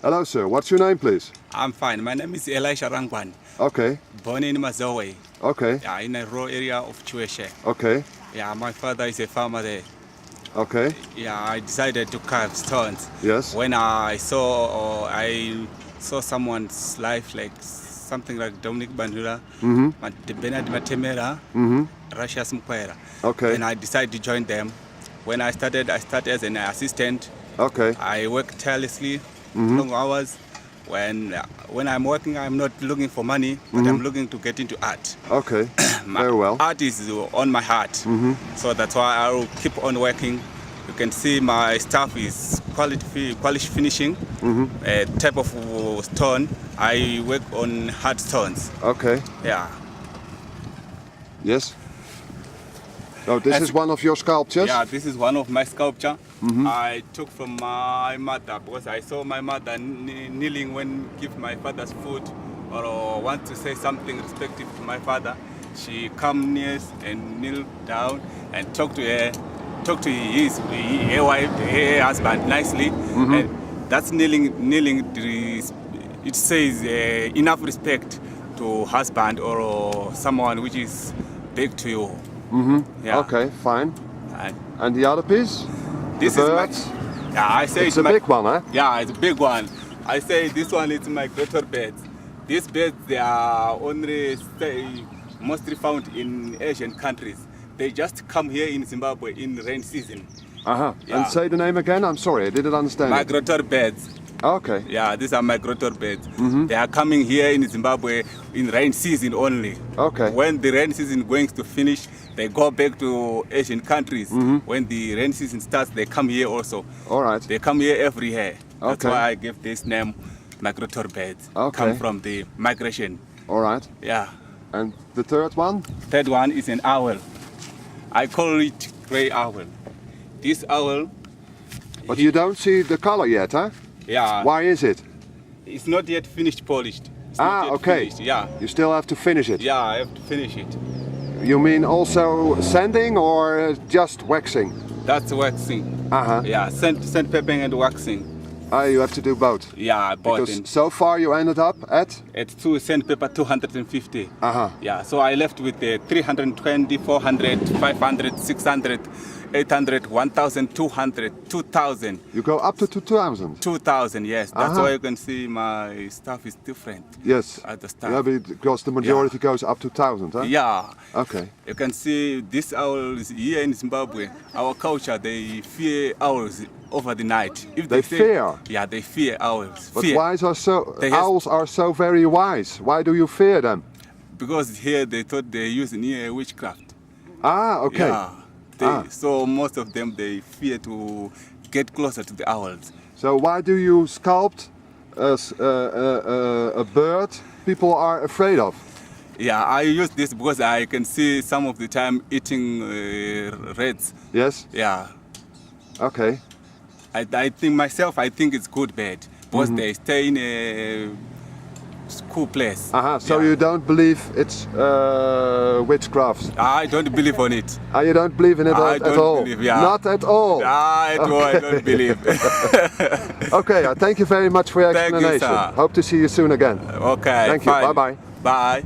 Hello, sir. What's your name, please? I'm fine. My name is Elisha Rangwani. Okay. Born in Mazowe. Okay. Yeah, in a rural area of Chueshe. Okay. Yeah, my father is a farmer there. Okay. Yeah, I decided to carve stones. Yes. When I saw someone's life, like something like Dominic Bandura, Bernard Matemera, Russia's Mkwera. Okay. And I decided to join them. When I started as an assistant. Okay. I work tirelessly, long hours. When I'm working, I'm not looking for money, but I'm looking to get into art. Okay. Very well. Art is on my heart, so that's why I will keep on working. You can see my stuff is quality finishing, a type of stone. I work on hard stones. Okay. Yeah. Yes. So this is one of your sculptures? Yeah, this is one of my sculpture. I took from my mother because I saw my mother kneeling when give my father's food or want to say something respectful to my father. She come near and kneel down and talk to her wife, her husband nicely. And that's kneeling. It says enough respect to husband or someone which is big to you. Yeah. Okay, fine. And the other piece? This the is birds? I say it's a big one, eh? Yeah, it's a big one. I say this one is migratory birds. These birds, they are only mostly found in Asian countries. They just come here in Zimbabwe in rain season. Yeah. And say the name again. I'm sorry, I didn't understand. Migratory birds. Okay. Yeah, these are migratory birds. They are coming here in Zimbabwe in rain season only. Okay. When the rain season going to finish, they go back to Asian countries. When the rain season starts, they come here also. All right. They come here every year. That's Okay. why I give this name migratory birds. Okay. Come from the migration. All right. Yeah. And the third one? Third one is an owl. I call it gray owl. This owl. But you don't see the color yet, huh? Yeah. Why is it? It's not yet finished polished. It's not yet Okay. finished. Yeah. You still have to finish it. Yeah, I have to finish it. You mean also sanding or just waxing? That's waxing. Yeah, sandpapering and waxing. You have to do both. Yeah, both. Because so far you ended up at? At sandpaper 250. Uh-huh. Yeah, so I left with 320, 400, 500, 600, 800, 1,000, 200, 2,000. You go up to 2,000? 2,000, yes. That's why you can see my stuff is different. Yes. At the start. Yeah, because the majority goes up to 1,000, huh? Yeah. Okay. You can see this owls here in Zimbabwe. Our culture, they fear owls over the night. If They fear? Yeah, they fear owls. But fear. owls are so very wise. Why do you fear them? Because here they thought they use near witchcraft. Okay. Yeah. So most of them, they fear to get closer to the owls. So why do you sculpt a bird people are afraid of? Yeah, I use this because I can see some of the time eating rats. Yes? Yeah. Okay. I think it's good bird because they stay in a cool place. So you don't believe it's witchcraft? I don't believe on it. You don't believe in it at all? Believe, yeah. Not at all? I don't believe. Okay, thank you very much for your explanation. Thank you, sir. Hope to see you soon again. Okay, Thank you, fine. bye-bye. Bye.